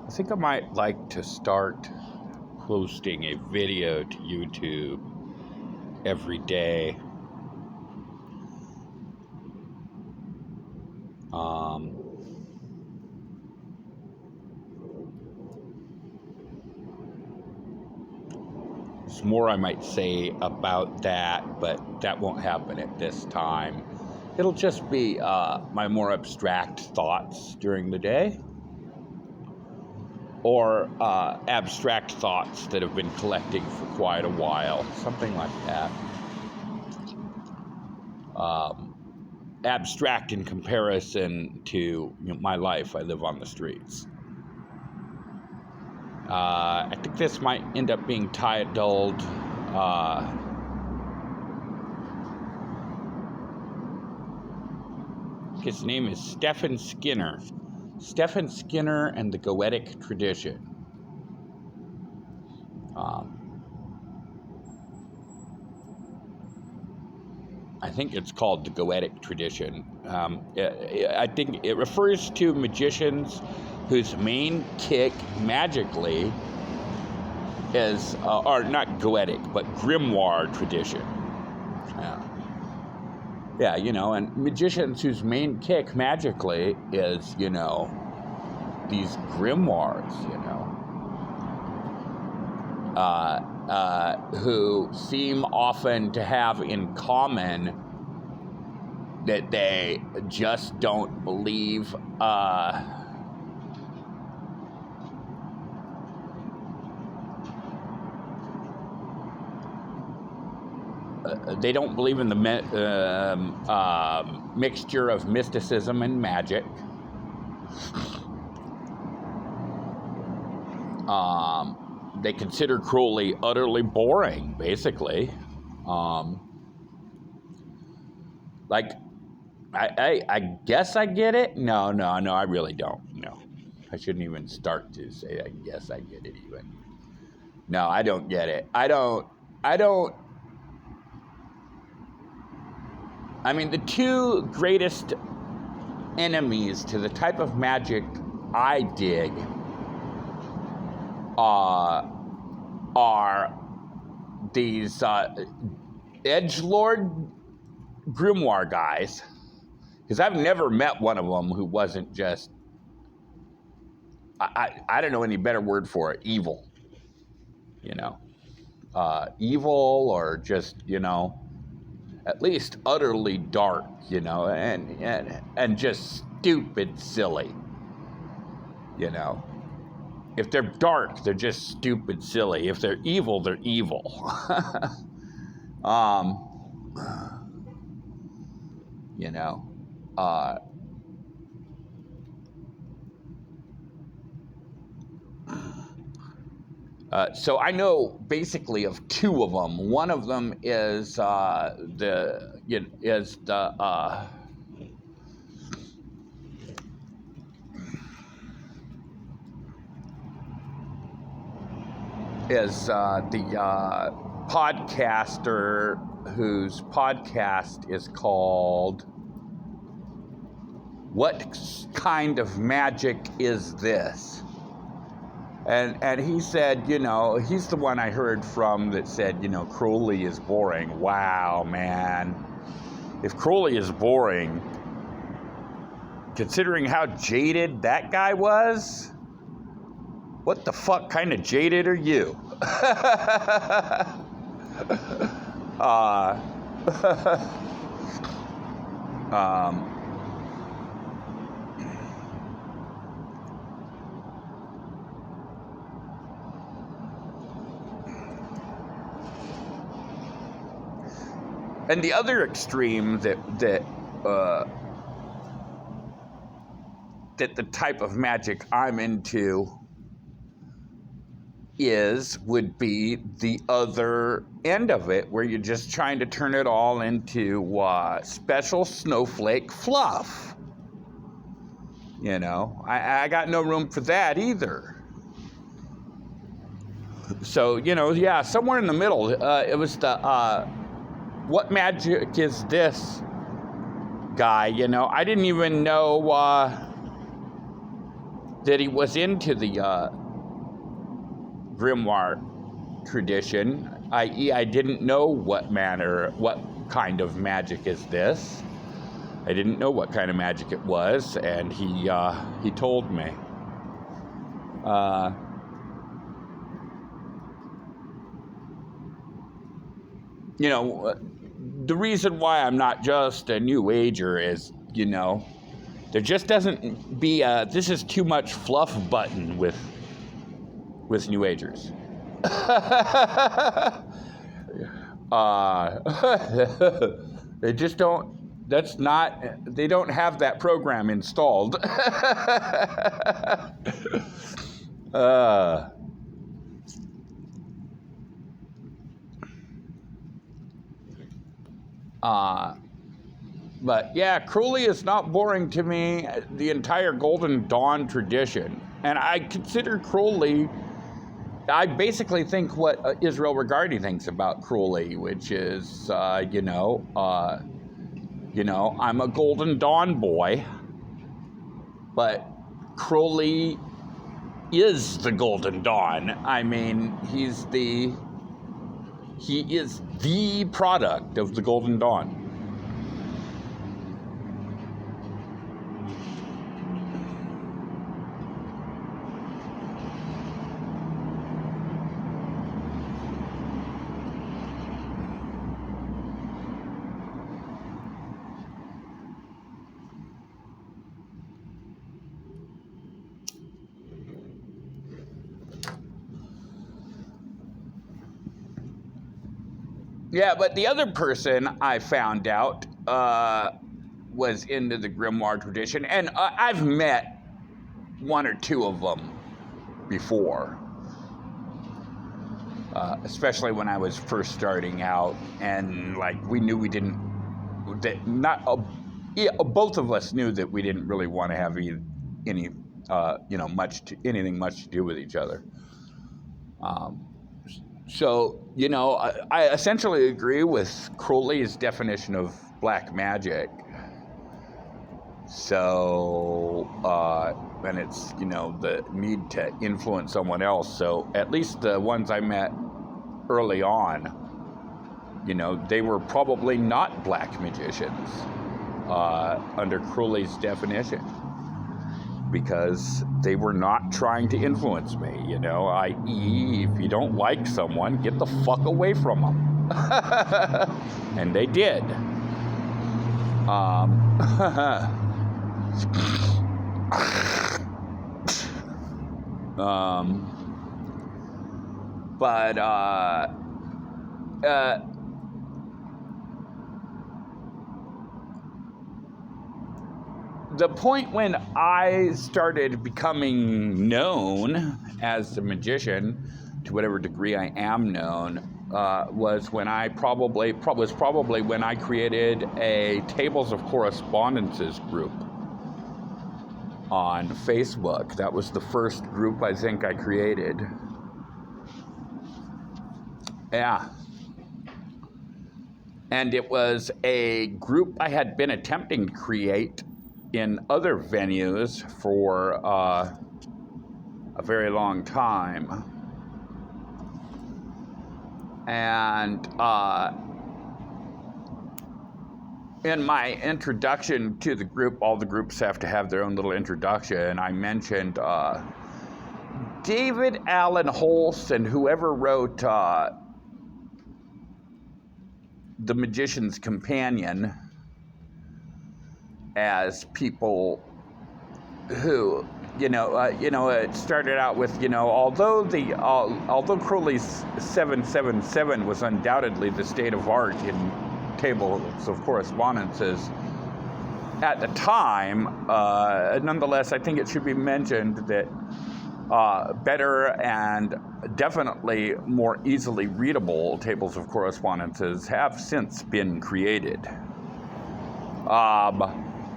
I think I might like to start posting a video to YouTube every day. There's more I might say about that, but that won't happen at this time. It'll just be my more abstract thoughts during the day, or abstract thoughts that have been collecting for quite a while, something like that. Abstract in comparison to my life. I live on the streets. I think this might end up being titled his name is Stephen Skinner. Stephen Skinner and the Goetic Tradition. I think it's called the Goetic Tradition. I think it refers to magicians whose main kick magically is, or not Goetic, but grimoire tradition. Yeah, and magicians whose main kick magically is, these grimoires, who seem often to have in common that they just don't believe they don't believe in the mixture of mysticism and magic. They consider Crowley utterly boring, basically. I guess I get it. No, I really don't. No, I shouldn't even start to say I guess I get it even. No, I don't get it. I don't. I mean, the two greatest enemies to the type of magic I dig are these edgelord grimoire guys, because I've never met one of them who wasn't just, I don't know any better word for it, evil. Evil, or just, at least utterly dark, and just stupid silly, If they're dark, they're just stupid silly. If they're evil, they're evil. So I know basically of two of them. One of them is the podcaster whose podcast is called "What Kind of Magic Is This?" And he said, he's the one I heard from that said, Crowley is boring. Wow, man. If Crowley is boring, considering how jaded that guy was, what the fuck kind of jaded are you? And the other extreme that the type of magic I'm into would be the other end of it, where you're just trying to turn it all into special snowflake fluff. I got no room for that either. So, somewhere in the middle, it was the what magic is this guy, I didn't even know that he was into the grimoire tradition, i.e., I didn't know what kind of magic is this. I didn't know what kind of magic it was, and he told me. You know, the reason why I'm not just a New Ager is, you know, there just doesn't be this is too much fluff button with New Agers. They just don't. That's not. They don't have that program installed. But yeah, Crowley is not boring to me. The entire Golden Dawn tradition, and I consider Crowley. I basically think what Israel Regardie thinks about Crowley, which is, I'm a Golden Dawn boy, but Crowley is the Golden Dawn. I mean, he is the product of the Golden Dawn. Yeah, but the other person I found out was into the grimoire tradition, and I've met one or two of them before, especially when I was first starting out, and like we knew both of us knew that we didn't really want to have anything much to do with each other. So, I essentially agree with Crowley's definition of black magic. So, and it's, the need to influence someone else. So at least the ones I met early on, they were probably not black magicians under Crowley's definition, because they were not trying to influence me, i.e., if you don't like someone, get the fuck away from them. And they did. The point when I started becoming known as a magician, to whatever degree I am known, was when I probably when I created a Tables of Correspondences group on Facebook. That was the first group I think I created. Yeah. And it was a group I had been attempting to create in other venues for a very long time. And in my introduction to the group, all the groups have to have their own little introduction. I mentioned David Allen Holst and whoever wrote The Magician's Companion as people who, it started out with, although Crowley's 777 was undoubtedly the state of art in Tables of Correspondences at the time, nonetheless, I think it should be mentioned that better and definitely more easily readable Tables of Correspondences have since been created.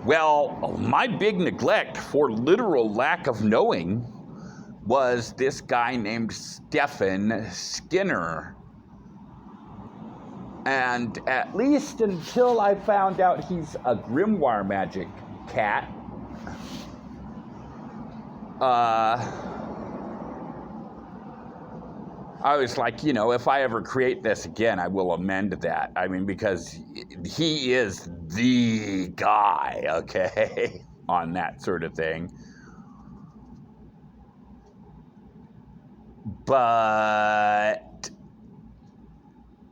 Well, my big neglect for literal lack of knowing was this guy named Stephen Skinner. And at least until I found out he's a grimoire magic cat, I was like, if I ever create this again, I will amend that. I mean, because he is the guy, okay, on that sort of thing. But,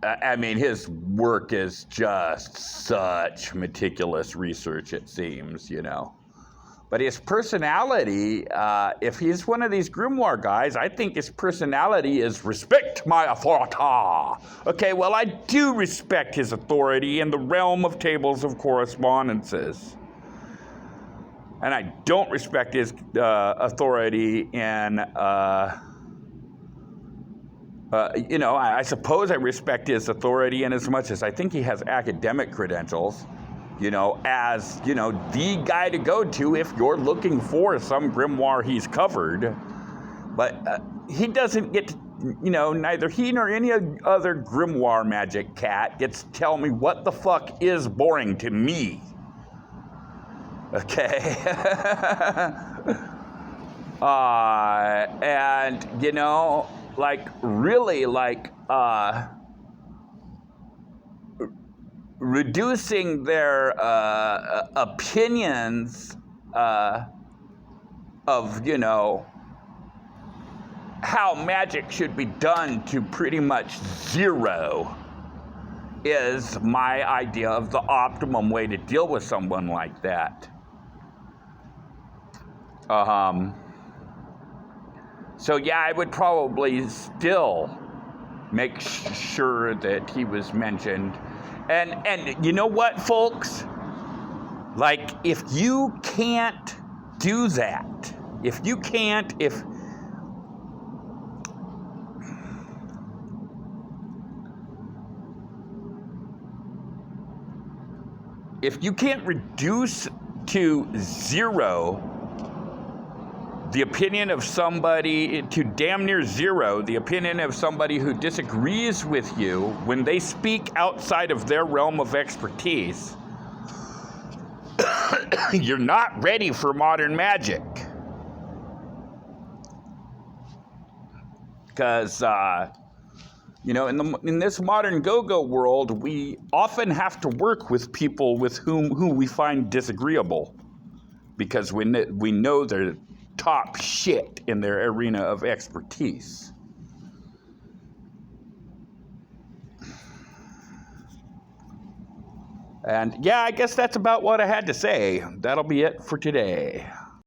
I mean, his work is just such meticulous research, it seems, But his personality, if he's one of these grimoire guys, I think his personality is respect my authority. Okay, well, I do respect his authority in the realm of tables of correspondences. And I don't respect his authority in, I suppose I respect his authority in as much as I think he has academic credentials. As, the guy to go to if you're looking for some grimoire he's covered. But he doesn't get to, neither he nor any other grimoire magic cat gets to tell me what the fuck is boring to me. Okay? And, really, reducing their opinions of, how magic should be done to pretty much zero is my idea of the optimum way to deal with someone like that. So yeah, I would probably still make sure that he was mentioned. And you know what, folks? If you can't do that, if you can't reduce to zero the opinion of somebody, to damn near zero, the opinion of somebody who disagrees with you when they speak outside of their realm of expertise, you're not ready for modern magic. Because, in this modern go-go world, we often have to work with people with who we find disagreeable. Because we know they're top shit in their arena of expertise. And yeah, I guess that's about what I had to say. That'll be it for today.